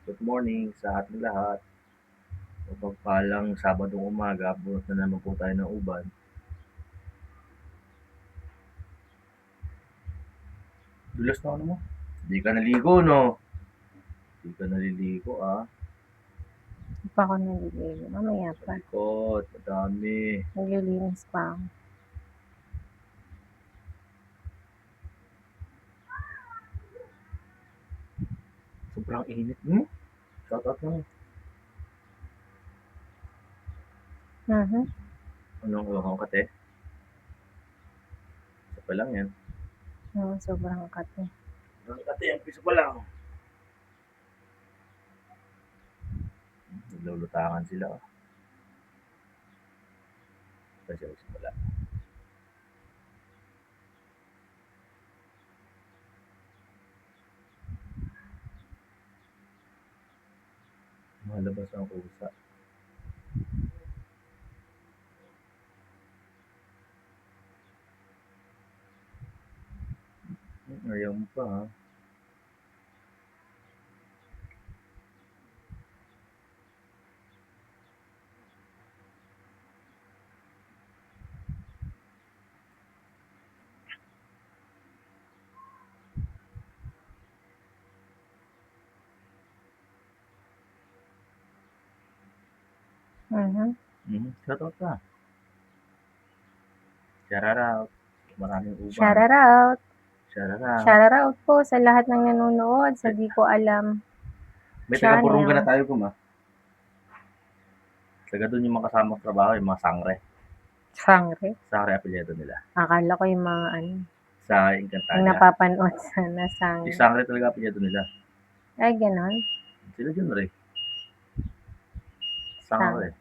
Good morning sa ating lahat. Mapagpalang Sabadong umaga, bunot na naman po tayo ng uban. Dulas na ano mo? Hindi ka naligo, no? Hindi ka naliligo, ah. Hindi pa ako naliligo. Mamaya Sa pa. likod, madami. Naglilinis pa ako. Sobrang init, Shout out mo. Anong uhong kate? Isa pa lang yan. Oo, sobrang kate. Ang kate, ang piso pa lang. Naglulutangan sila, oh. Kasi wala. Malabas ang kusa. Ayaw mo pa, ha? Shout out ka. Shout out. Maraming uban. Shout out! Shout out. Shout out po sa lahat ng nanonood sa Di Ko Alam May taga-Burunga channel. na tayo, Taga doon yung mga kasama sa trabaho, yung mga sangre. Sangre? Sangre apelyido nila. Akala ko yung mga Sa yung Encantadia. napapanood sana Yung sangre. sangre talaga apelyido nila. Ay, ganon? Sila dyan rin. Sangre.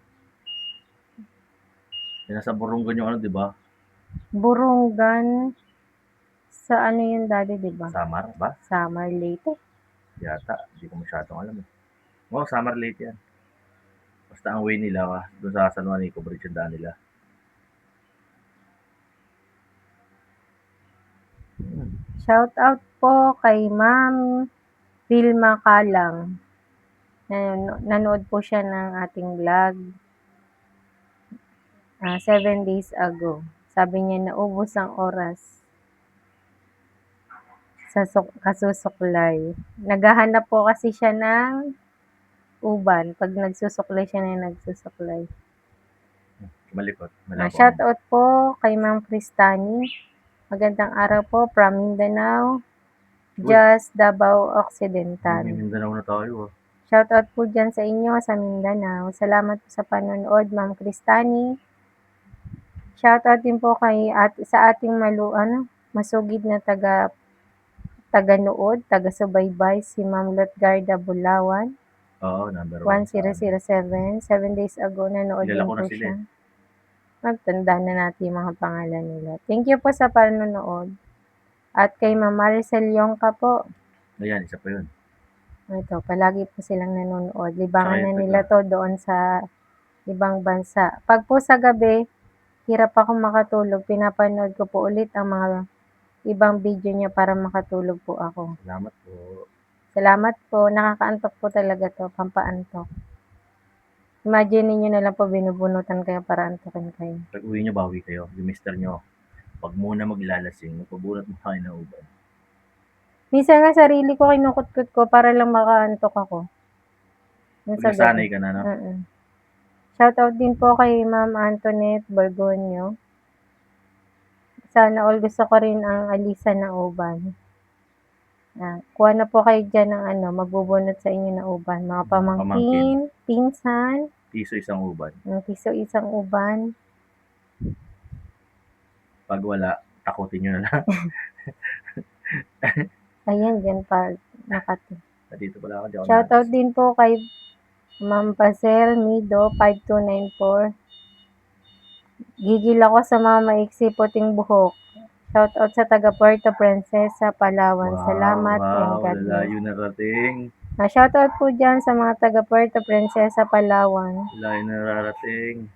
Yung nasa Burungan yung ano, di ba? Burungan sa ano yun dati, di ba? Samar ba? Samar Leyte. Yata. Hindi ko masyadong alam, eh. Oo, Samar Leyte yan. Basta ang way nila, doon sa San Juanico Bridge yung daan nila. Shout out po kay Ma'am Vilma Kalang. Nanood po siya ng ating vlog 7 days ago. Sabi niya naubos ang oras sa kasusuklay. Naghahanap po kasi siya ng uban pag nagsusuklay siya na nagsusuklay. Malikot. Shout out po kay Ma'am Cristani. Magandang araw po from Mindanao, Just Davao Occidental. Mindanao na tayo, ah. Shout out po dyan sa inyo sa Mindanao. Salamat po sa panonood, Ma'am Cristani. Shout out din po kay sa ating masugid na taga-nood, taga-subaybay, si Ma'am Lutgarda Bulawan. Oo, number 1. 1007. 7 days ago, nanood din po siya. Magtanda na natin yung mga pangalan nila. Thank you po sa panonood. At kay Ma'am Maricel Yongka po. Ayan, isa pa yun. Ito, palagi po silang nanonood. Libangan na nila to doon sa ibang bansa. Pag po sa gabi, hirap ako makatulog. Pinapanood ko po ulit ang mga ibang video niya para makatulog po ako. Salamat po. Salamat po. Nakakaantok po talaga to. Pampaantok. Imagine niyo na lang po binubunutan kayo para antokin kayo. Pag uwi niyo, bawi kayo. Yung mister niyo, wag muna maglalasing. Magpabunot mo kayo ng uban. Minsan nga sarili ko kinukutkot ko para lang makaantok ako. Nasanay ka na, no? Shoutout din po kay Ma'am Antoinette Borgonio. Sana all gusto ko rin ang alisan ng uban. Kuha na po kayo dyan ng magbubunot sa inyo ng uban. Mga pamangkin, pinsan. Piso isang uban. Piso isang uban. Pag wala, takutin nyo na lang. Ayan, dyan pa nakati. Dito pala ako. Shoutout din po kay Ma'am Pasel Mido 5294. Gigil ako sa mga maiksi puting buhok. Shoutout sa taga Puerto Princesa, Palawan. Salamat and God bless. Lalayo na rating. Shoutout po dyan sa mga taga Puerto Princesa, Palawan. Lalayo na rarating.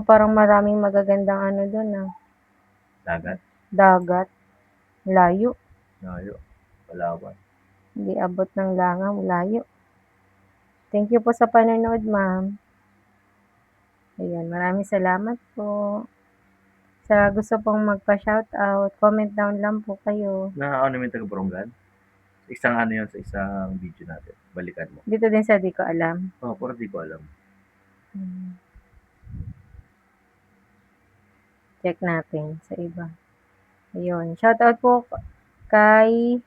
Parang maraming magagandang doon. Dagat. Dagat. Layo. Palawan. Hindi abot ng langaw, layo. Thank you po sa panonood, ma'am. Ayan, maraming salamat po. Sa gusto pong magpa-shoutout, comment down lang po kayo. Na ano yung taga Borongan? Isang ano yun sa isang video natin. Balikan mo. Dito din sa di ko alam. Oh, pero di ko alam. Check natin sa iba. Ayun. Shoutout po kay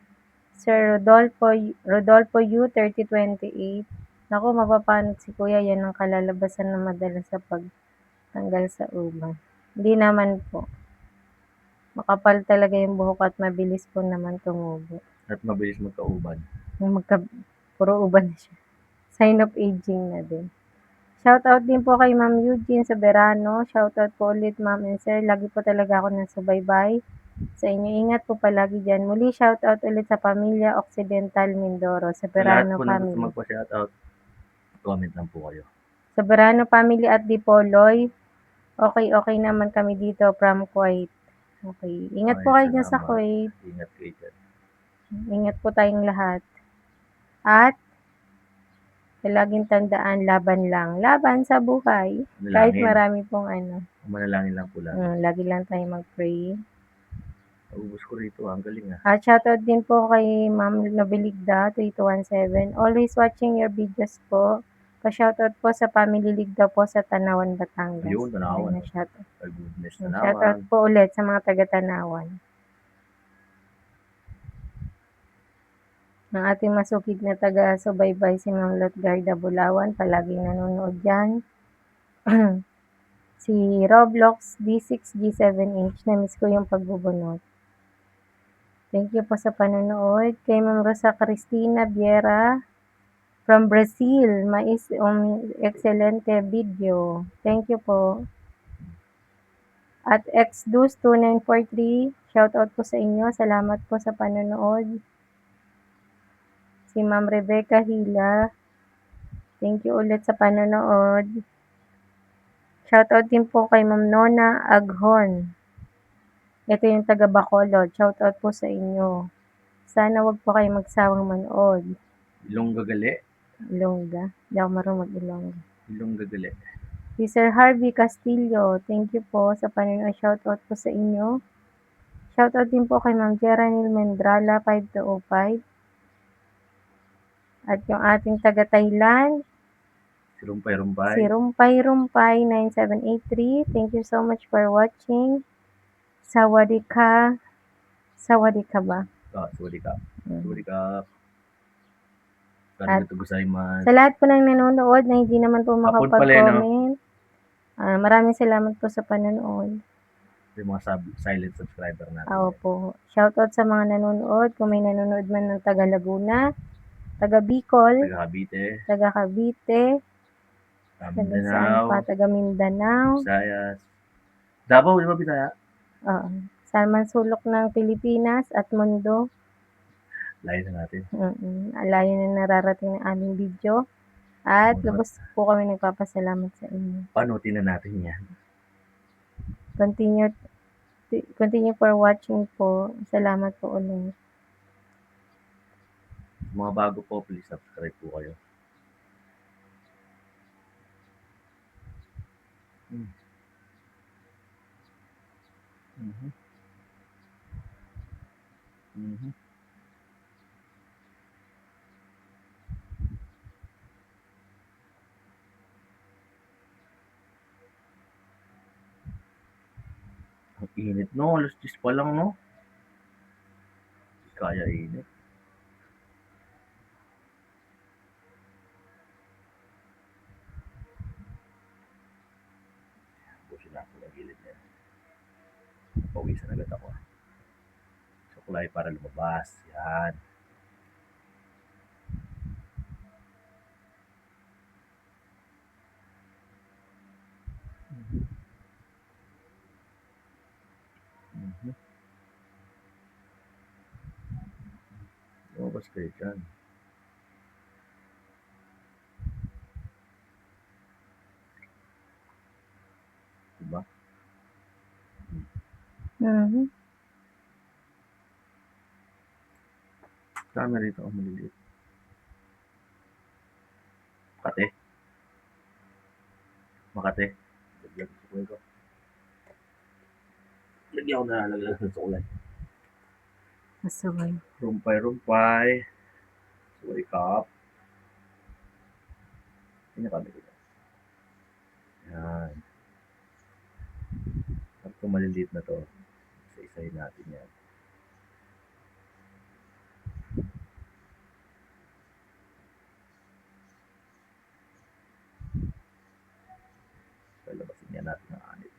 Sir Rodolfo U 3028. Naku, mapapanot si Kuya. Yan ang kalalabasan na madalas sa pagtanggal sa uban. Hindi naman po. Makapal talaga yung buhok at mabilis po naman tumubo. At mabilis magkauban. Puro uban na siya. Sign of aging na din. Shoutout din po kay Ma'am Eugene Soberano. Shoutout po ulit, Ma'am and Sir. Lagi po talaga ako nasubaybay sa inyo. Ingat po palagi dyan. Muli, shoutout ulit sa pamilya Occidental Mindoro. Sa lahat Soberano po na gusto family. magpa-shoutout, comment lang po kayo. Soberano family at Dipoloy. Okay naman kami dito from Kuwait. Okay. Ingat po kayo dyan sa Kuwait. Ingat kayo dyan. Ingat po tayong lahat. At laging tandaan, laban lang. Laban sa buhay. Kahit Manalangin. marami pong ano. Manalangin lang po lagi. Lagi lang tayo mag-pray. Naubos ko rito. Ang galing ah. At shoutout din po kay Ma'am Nobeligda 3217. Always watching your videos po. Pa-shoutout po sa Family Ligda po sa Tanawan, Batangas. Ayun, Tanawan. Ayun, shoutout. My goodness, Shoutout Tanawan. po ulit sa mga taga-Tanawan. Ang ating masukid na taga-subaybay si Ma'am Lotgarda Bulawan. Palaging nanonood dyan. Si Roblox D6 G7H. Na-miss ko yung pagbubunot. Thank you po sa panonood. Kay Ma'am Rosa Cristina Viera from Brazil. Mais excelente video. Thank you po. At xdus2943, shoutout po sa inyo. Salamat po sa panonood. Si Ma'am Rebecca Hila, thank you ulit sa panonood. Shoutout din po kay Ma'am Nona Aghon. Ito yung taga Bacolod. Shoutout po sa inyo. Sana wag po kayo magsawang manood. Ilongga gali. Ilongga. Hindi ako marunong mag-Ilongga. Ilongga gali. Si Sir Harvey Castillo, thank you po sa panonood. Shoutout po sa inyo. Shoutout din po kay Ma'am Geranil Mendrala 5205. At yung ating taga Thailand, Si Rumpay-Rumpay. si Rumpay 9783. Thank you so much for watching. Sawadika. Sawadika ba? Sawadika. Sawadika. At Arigatou gozaimasu. sa lahat po ng nanonood na hindi naman po makapag-comment, maraming salamat po sa panonood. Yung mga silent subscriber natin. Opo. Shoutout sa mga nanonood. Kung may nanonood man ng taga Laguna, taga Bicol, taga Cavite, taga saan pa, taga Mindanao, Visayas. Davao, di ba Bisaya? Oo. Sa mansulok ng Pilipinas at mundo. Layo na natin. Layo na nararating ng aming video. At lubos po kami nagpapasalamat sa inyo. Panutin na natin yan. Continue for watching po. Salamat po ulit. Mga bago po, please subscribe po kayo. Ang init no, alas 10 pa lang no. Kaya init. Pusin natin ang gilid niya. Pawisan agad ako. Suklay para lumabas. Yan. Lumabas kayo dyan. Diba? Marami rito ang maliliit. Makati. Makati. Lagyan ko sa kulay ko. Lagyan ko na lagyan sa kulay. Asaway. Rumpay. Suway cup. Pinakami ko yan. Yan. At kung maliliit na to, isa-isahin natin yan. Labasin niya natin ang anit.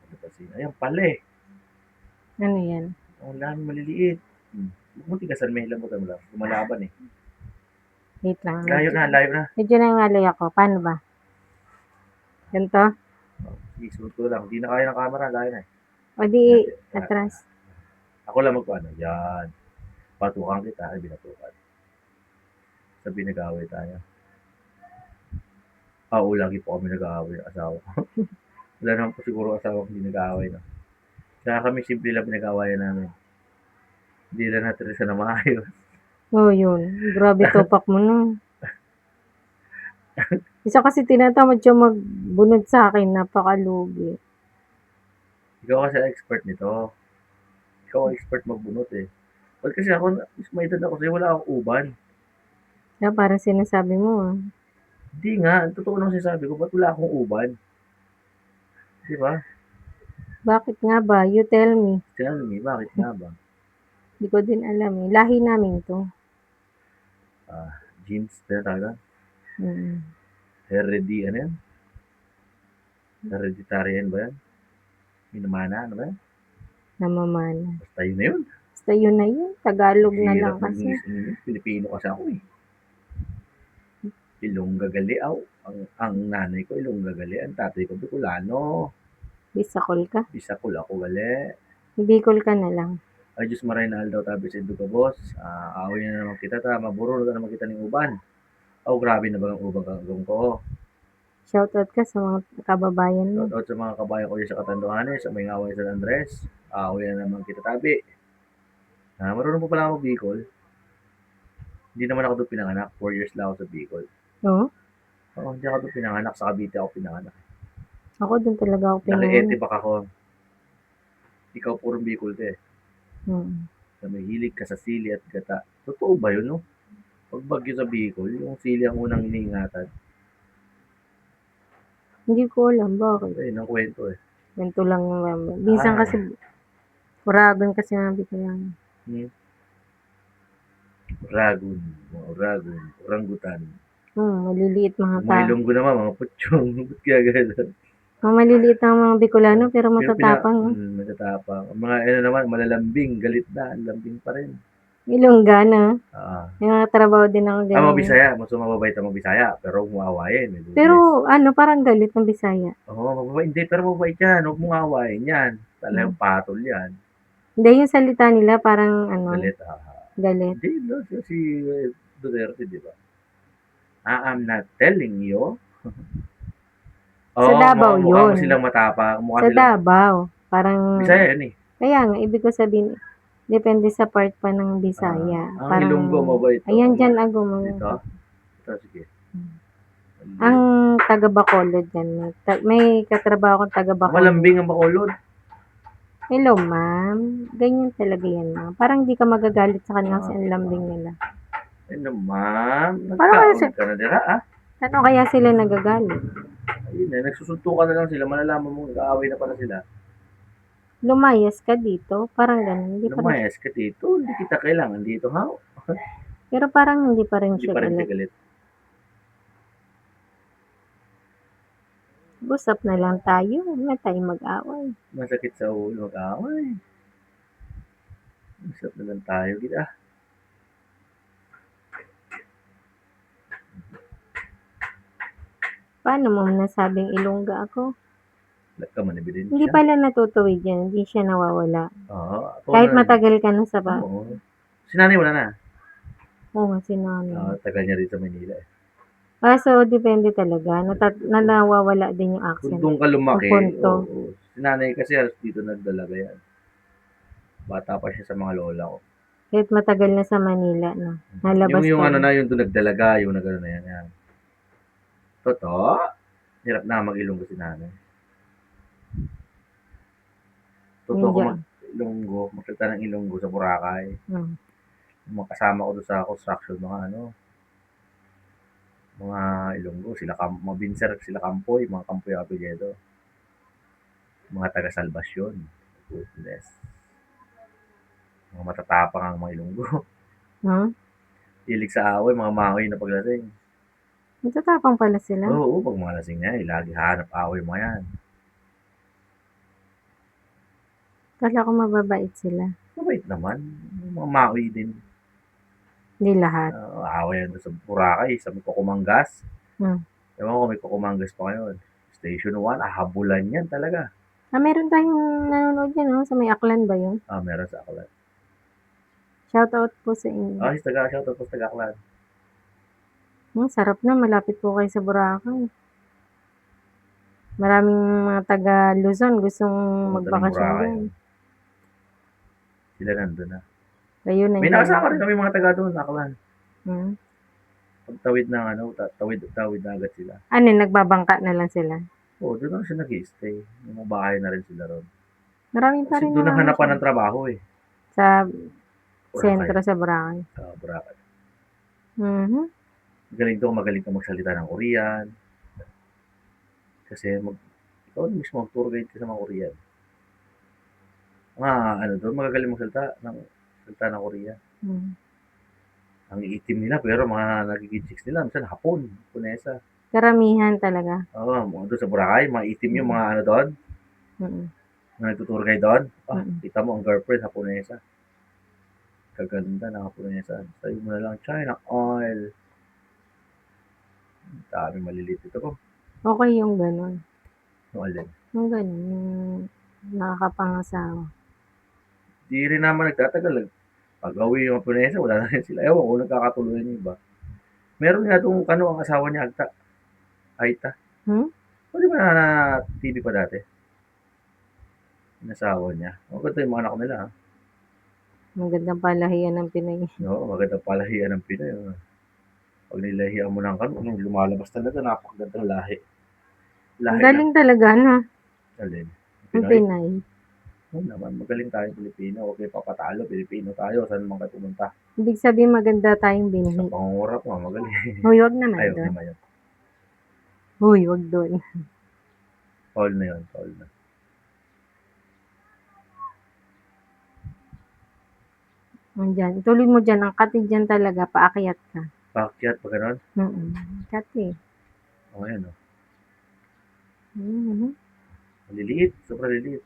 Labasin. Ayan pala eh. Ano yan? Ang dami maliliit. Huwag mo tigasan, may lamutan mo lang. Lumalaban eh. Wait lang. Layo na. Medyo nangalay ako. Paano ba? Ganito? Sige, sunod ko lang. Hindi na kaya ng camera. Layo na eh. O di, atras. Ako lang magpaano. Yan. Patukan kita. Ay, binatukan. Sabi nag-aaway tayo. Lagi po kami nag-aaway ng asawa ko. Wala naman po siguro asawa ko hindi nag-aaway. No? Kaya kami simple lang pinag-aawayan namin. Hindi lang natin sa na maayos. Yun. Grabe topak mo no. Isa kasi tinatamad siya magbunod sa akin. Napakalugi. Ikaw kasi expert nito. Ikaw ang expert magbunot eh. Well, kasi ako, may edad ako sa'yo, wala akong uban. Kaya parang sinasabi mo Hindi nga, ang totoo nang sinasabi ko, ba't wala akong uban? Di ba? Bakit nga ba? You tell me. Tell me, bakit nga ba? Hindi ko din alam eh. Lahi namin to. Genes, talaga? Ano yan? Hereditarian ba yan? Minamana, ano ba yan? Namamana. Basta yun na yun. Basta yun na yun. Tagalog na lang kasi. Pilipino kasi ako eh. Ilongga Galiaw. Ang nanay ko Ilongga Gali. Ang tatay ko Bicolano. Bisakol ka? Bisakol ako gali. Bicol ka na lang. Ay, Diyos maray na aldaw tabi sa Indo ka, boss. Away na naman kita ta. Maburo na naman kita ng uban. Grabe na ba ang ubang kagong ko? Shoutout ka sa mga kababayan mo. Shoutout sa mga kabayan ko sa Katanduanes, sa may ngaway sa Andres. Away na naman kita tabi. Marunong pa pala ako Bicol. Hindi naman ako doon pinanganak. 4 years lang ako sa Bicol. Oo? Oo, hindi ako doon pinanganak. Sa Cavite ako pinanganak. Ako doon talaga ako pinanganak. Naki-ete baka ako. Ikaw purong Bicol ka eh. Sa may hilig ka sa sili at gata. Totoo ba yun, no? Pag bagyo sa Bicol, yung sili ang unang iniingatan. Hindi ko alam. Bakit? Ayun ang kwento eh. Ganito lang yung minsan kasi Uragon kasi nabi ko lang. Uragon, orangutan. Maliliit mga tao. Mga Ilonggo naman, mga putyong. Ba't kaya gano'n? Maliliit ang mga Bicolano pero matatapang. Matatapang. Ang mga ano naman, malalambing, galit na, lambing pa rin. Ilonggana. May mga trabaho din ako ganyan. Mga Bisaya, mas mababait ang mga Bisaya, pero huwag mong awayin. Pero parang galit ng Bisaya. Oo, mababait. Hindi, pero mababait yan. Huwag mong awayin yan. Talagang patol yan. Hindi, yung salita nila parang Galit. Galit. Hindi, si Duterte, di ba? I'm not telling you. Sa Davao yun. Mukha mo silang matapang. Sa Davao. Parang Bisaya yun eh. Kaya nga, ibig ko sabihin, depende sa part pa ng Bisaya. Ang parang, Ilonggo mabait. Ayan dyan, Agum. Ito, sige. Ang taga Bacolod yan. May katrabaho akong taga Bacolod. Malambing ang Bacolod. Hello, ma'am. Ganyan talaga yan, ma'am. Parang di ka magagalit sa kanila kasi ang lambing nila. Ano, ma'am? Parang Nagkaon ka na dira, Ano kaya sila nagagalit? Ayun na, nagsusuntukan na lang sila. Malalaman mo, nag-aaway na pala sila. Lumayas ka dito. Parang ganun. Lumayas ka dito. Hindi kita kailangan dito, ha? Pero parang hindi pa rin Hindi siya pa rin siya galit. galit. Usap na lang tayo. Huwag na tayo mag-away. Masakit sa ulo, mag-aaway. Usap na lang tayo, kita. Paano mo nasabing Ilongga ako? Hindi pala natutuwid yan. Hindi siya nawawala. Oo. Kahit matagal ka na sa Oo. Si nanay wala na. Oo, si nanay. Tagal niya rin sa Manila eh. So, depende talaga. Nawawala din yung accent. Kung doon ka lumaki, oo. Si nanay kasi halos dito nagdalaga yan. Bata pa siya sa mga lola ko. Kahit matagal na sa Manila, no? Nalabas Yung pa ano rin. na, yung doon nagdalaga, yung nagano na yan, yan. Totoo. Hirap na mag-Ilonggo si nanay. Totoo ko Hindi. mag-Ilonggo, magsalita ng Ilonggo sa Boracay. Yung mga kasama ko doon sa construction, mga ano, mga Ilonggo, sila mga Binser, sila Kampoy, mga Kampoy Apelyedo. Mga taga Salvacion. Goodness. Mga matatapang ang mga Ilonggo. Hilig sa away, mga maoy na paglasing. Matatapang pala sila. Oo, pag mga lasing na yan, lagi hanap away mga yan. Kala ko mababait sila. Mabait naman. Mga maoy din. Hindi lahat. Away yan sa Boracay, sa may Kukumangas. Ewan ko, may Kukumangas pa ngayon. Station 1, habulan yan talaga. Meron tayong nanonood yan, no? Sa may Aklan ba yun? Meron sa Aklan. Shoutout po sa inyo. Shoutout po sa taga Aklan. Sarap na, malapit po kayo sa Boracay. Maraming mga taga Luzon gustong magbakasyon doon. Sila nandun na. Ayun, may nakasama rin kami mga taga doon, Aklan. Pagtawid ng ano, tawid na agad sila. Ano, nagbabangka na lang sila? Oo, doon lang sila nag-i-stay. May mga bahay na rin sila ron. Marami pa Kasi rin doon ang hanapan ng trabaho eh. Sa sentro sa Boracay. Sa Boracay. Magaling ka magsalita ng Korean. Kasi ikaw mismo mag-tour guide ka sa mga Korean. Ano doon, magagaling magsalita ng Korean. Ang iitim nila, pero mga nagiging chicks nila, minsan Hapon, Japonesa. Karamihan talaga. Oo, doon sa Boracay, mga itim yung mga ano doon. Mga nagtutour guide doon. Kita mo ang girlfriend, Japonesa. Kaganda na Japonesa. Sabi mo na lang, China oil. Dami maliliit ito ko. Okay yung gano'n. Yung alin? Yung gano'n, yung nakakapangasawa. Di rin naman nagtatagal. Pag-awi yung Japonesa, wala na rin sila. Ewan ko, nagkakatuloy niyo ba? Meron nga itong ang asawa niya, Aita. O di ba na TV pa dati? Yung asawa niya. Maganda yung mga anak nila. Magandang palahian ng Pinoy. Oo, magandang palahian ng Pinoy. Pag nilahian mo ng lumalabas talaga, napakagandang lahi. Galing talaga, no? Alin? Ang Pinay. Oo naman, magaling tayong Pilipino. Huwag kayo papatalo, Pilipino tayo. Saan man kayo pumunta? Ibig sabihin maganda tayong binhi. Sa pangungurap mo, magaling. Huy, wag naman Ay, doon. naman yun. Huy, wag doon. Paul na yun, Paul na. Diyan. Ituloy mo dyan. Ang kati dyan talaga. Paakyat ka. Paakyat pa gano'n? Kati. Ayan o. Maliliit. Sobrang liliit.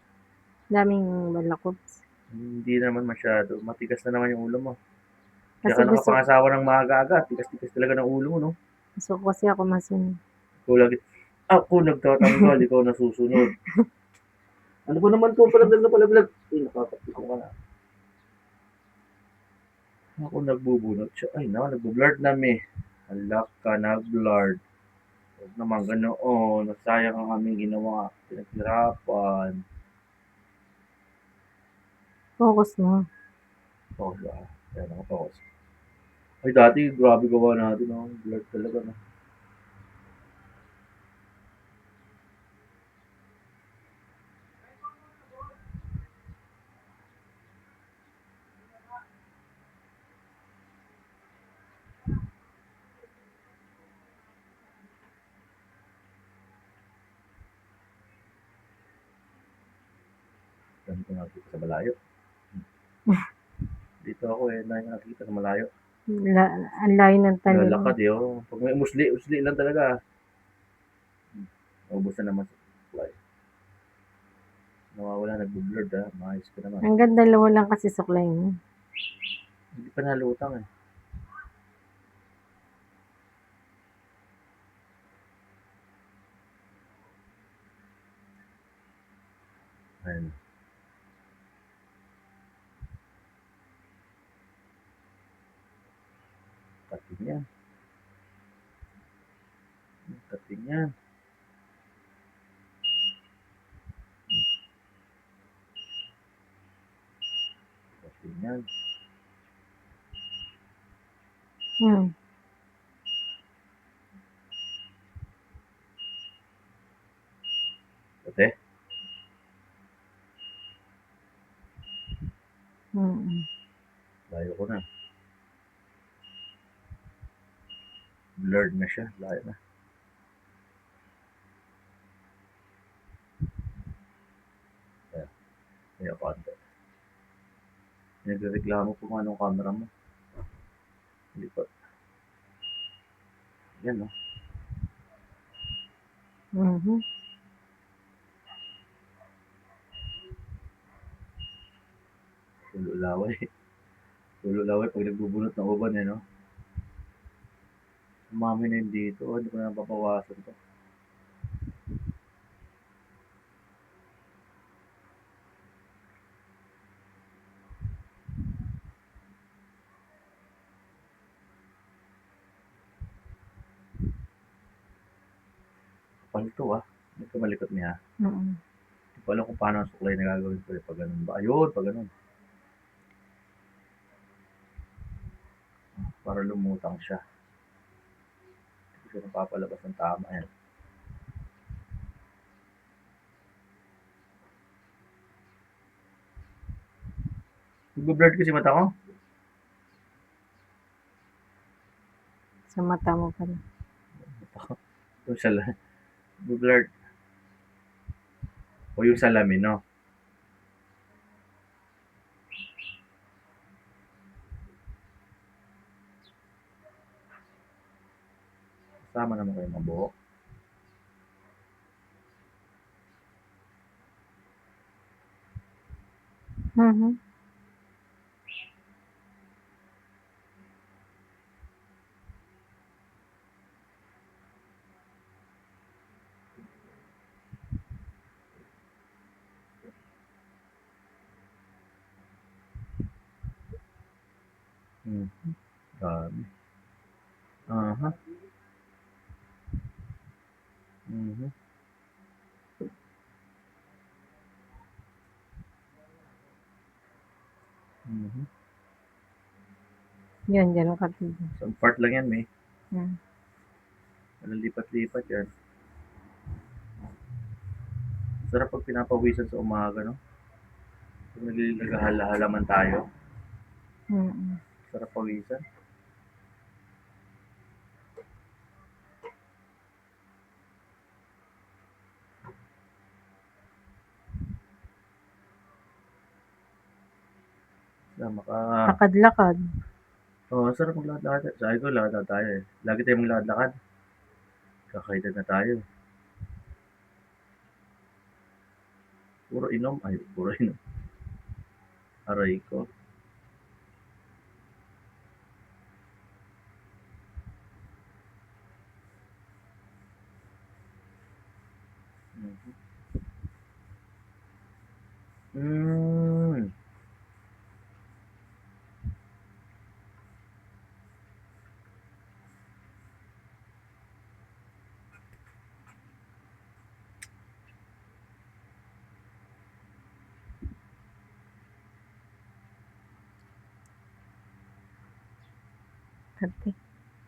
Daming balakots. Hindi naman masyado. Matigas na naman yung ulo mo. Kaya Kasi ka nakapangasawa ng maaga-aga. Tigas-tigas talaga ng ulo mo, no? Gusto ko kasi ako masunod. Ikaw lagi, ako nagtatanggal, ikaw nasusunod. Ano ba naman to? Palaglag na palaglag. Nakakapikong ka na. Ako nagbubunot siya. Ay, nagbo-blurred na me. Alak ka, nag-blurred. Huwag naman ganoon. Nasayang ang aming ginawa. Pinaghirapan. Focus mo. Focus ba? Kaya nakafocus. Ay, dati, grabe gawa natin. Blurred talaga, no? Ganito nakikita sa malayo. Dito ako nakikita sa malayo. Ang layo ng talim. Lalakad Pag may usli lang talaga. Ubus na naman sa supply. Nawawala, nagbo-blurred maayos ka naman. Hanggang 2 lang kasi suklay mo. Hindi pa nalutang eh. Ayan. Kating yan. Kating yan. Kating yan. Hmm. Ate? Layo ko na. Blurred na siya. Layo na. Ayan. Ayan, konti. Nagreklamo po nga nung camera mo. Lipat. Yan, no? Tululaway. Tululaway pag nagbubunot ng uban, no? Umami na yun dito. Hindi ko na napapawasan to. Kapal to, Hindi ka malikot niya. Hindi ko alam kung paano ang suklay na gagawin ko. Pag ganun ba? Ayun, pag ganun. Para lumutang siya. Hindi ko siya napapalabas ng tama. Yan. Nag-blurred kasi mata ko. Sa mata mo pala. Yung blurred. O yung salamin, no? Kasama naman kayo mabuhok. Dami. Aha. Yan, dyan ang katigo. Isang part lang yan, May. Hmm. Walang lipat-lipat yan. Sarap pag pinapawisan sa umaga, no? Pag naghahala-halaman tayo. Sarap pawisan. Lakad-lakad. Oo, sarap maglakad-lakad. Sabi ko, lakad tayo eh. Lagi tayong maglakad-lakad. Kakaedad na tayo. Puro inom. Aray ko.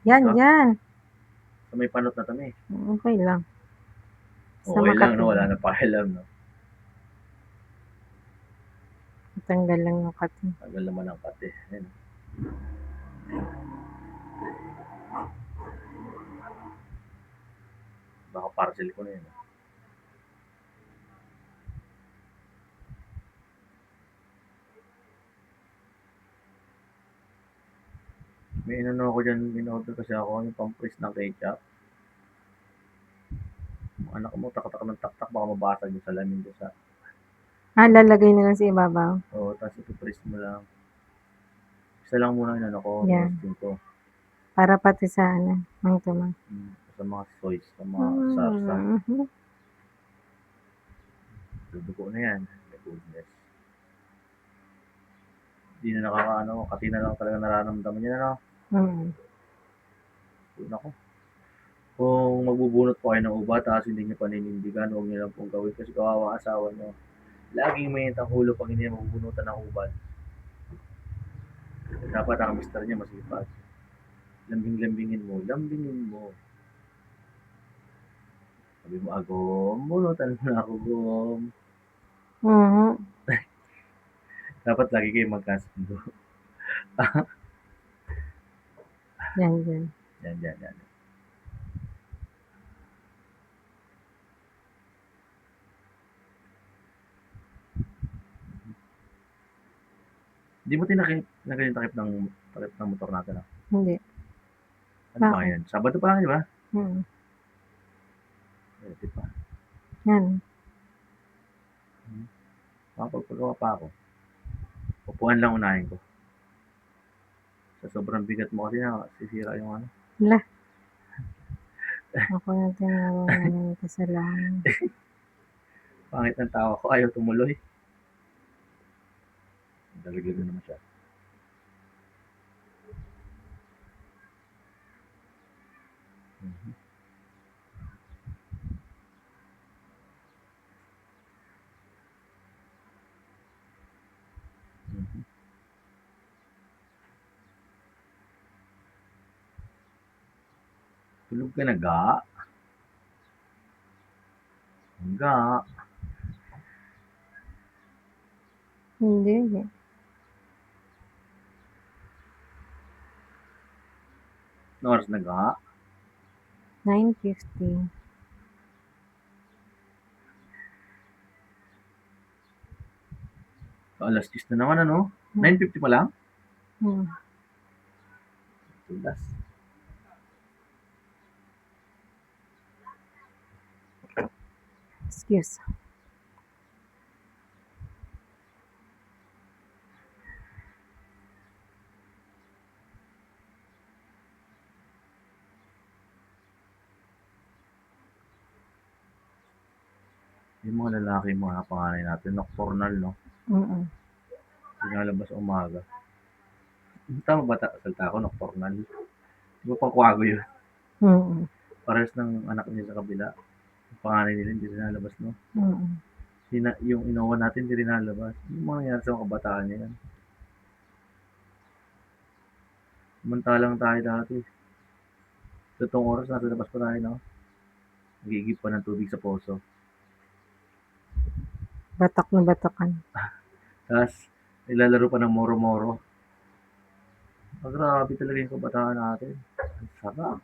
Yan, yan. So, may panot na kami. Okay lang. Okay lang, no? Wala na pakialam, no? Tanggal lang yung kati. Tanggal naman ang kati. Ayan. Baka parcel ko na yun. May inano ako dyan, in-order kasi ako yung pampres ng ketchup. Anak mo, tak-tak ng tak-tak, baka mabasag yung salamin doon sa... lalagay na lang sa ibabaw? Oo, tapos ipipress mo lang. Isa lang muna yung ko, yeah. Roasting ko. Para pati sa mang tumang. Sa mga soys, sa mga sarsa. Dudugo na yan. My goodness. Hindi na nakakaano, kasi na lang talaga nararamdaman niya, no? Nako. Kung magbubunot po kayo ng uba, tapos hindi niyo paninindigan, huwag niyo lang pong gawin kasi kawawa asawa niyo. Laging may ang ulo pag hindi niya magbubunutan ng uban. Dapat ang mister niya masipag. Lambing-lambingin mo, lambingin mo. Sabi mo, "Agom, bunutan mo na ako, Gom." Mhm. Dapat lagi kayong magkasundo. Yan, yan. Yan. Hindi mo tinakip yung takip ng motor natin, ah? Hindi. Ano ba Bakit? yan? Sabado pa lang, di ba? Mm. Pwede pa. Yan. Makapagpagawa pa ako. Upuan lang unahin ko. Sa sobrang bigat mo kasi sisira yung ano. Wala. Ako na tinawag ng kasalanan. Pangit ng tawa ko, ayaw tumuloy. Dalaglag na naman siya. Mhm. Mhm. Tulog ka na, Ga? Ga? Hindi. Ano oras na, Ga? 9:50. Alas 10 na naman, ano? 9:50 pa lang? Tulas. Excuse. Yung mga lalaki, mga panganay natin, nocturnal, no? Mm. Pinalabas umaga. Tama ba salita ko, nocturnal? Di ba pang kwago yun? Mm. Parehas ng anak niya sa kabila. Yung panganay nila, hindi rin nalabas, no? Mm. Yung inuwa natin, hindi rin nalabas. Yung mga nangyari sa mga kabataan niya yan. Samantalang tayo dati. Sa itong oras, nasa labas pa tayo, no? Nagigip pa ng tubig sa poso. Batak na batakan. Tapos, nilalaro pa ng moro-moro. Grabe talaga yung kabataan natin. Ang sarap.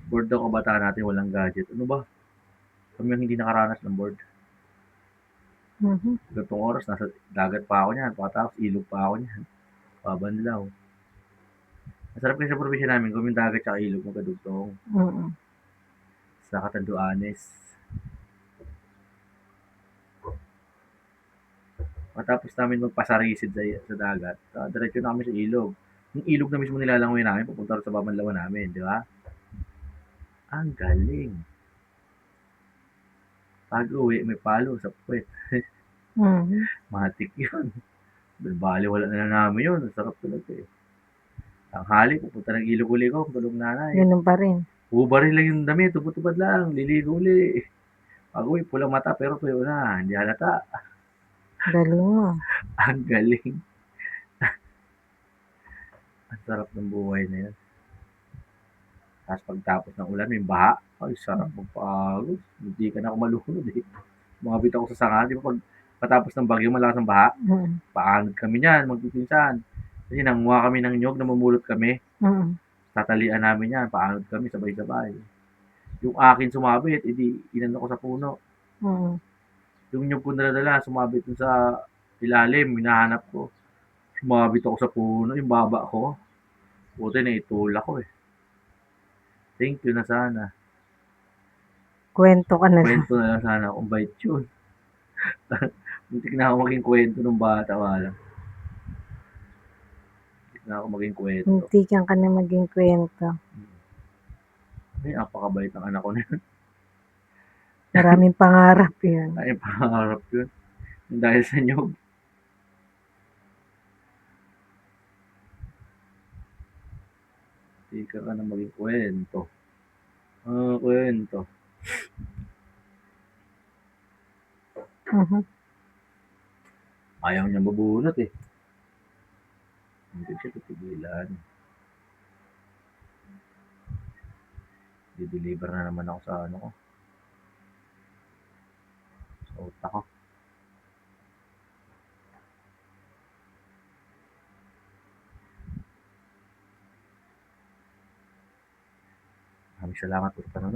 Board daw kabataan natin, walang gadget. Ano ba? Kami yung hindi nakaranas ng board. Mhm. Gantong oras, nasa dagat pa ako niyan. Pagkatapos, ilog pa ako niyan. Pabanlaw. Masarap kasi sa probinsya namin, gawing dagat tsaka ilog magkadugtong. Mm. Sa Catanduanes. Matapos namin magpasarisid sa dagat, diretso na kami sa ilog. Yung ilog na mismo nilalangoy namin, pupunta rin sa babanlawan namin, di ba? Ang galing. Pag uwi, may palo sa puwet. Mhm. Matik yun. Bali, wala na lang namin yun. Ang sarap talaga eh. Tanghali, pupunta ng ilog uli ko, tulog nanay. Ganun pa rin. Hubarin lang yung damit, tubod-tubad lang, liligo uli. Pag uwi, pulang mata, pero tuyo na, hindi halata. Galing mo. Ang galing. Ang sarap ng buhay na yun. Tapos pagtapos ng ulan, may baha. Ay, sarap magpagod. Hindi ka na kumalunod eh. Mabit ako sa sanga. Di ba pag patapos ng bagyo, malakas ang baha? Mm. Paanod kami niyan, magpipinsan. Kasi nanguha kami ng nyog, namumulot kami. Mm. Tatalian namin yan, paanod kami sabay-sabay. Yung akin sumabit, edi inano ko sa puno. Mm. Yung nyog ko dala-dala, sumabit dun sa ilalim, hinahanap ko. Sumabit ako sa puno, yung baba ko. Buti na itulak ko eh. Thank you na sana. Kwento ka na lang. Kwento na lang sana kung bait yun. Muntik na ako maging kwento ng bata, wala. Muntik na ako maging kwento. Muntikan ka na maging kwento. Ay, napakabait ng anak ko na yun. Maraming pangarap yun. Ay, pangarap yun. Dahil sa nyog. Muntik ka na maging kwento. Kwento. Mhm. Ayaw niya mabunot eh. Hindi siya titigilan. di-deliver na naman ako sa ano ko, sa utak ko. Maraming salamat po sa panonood.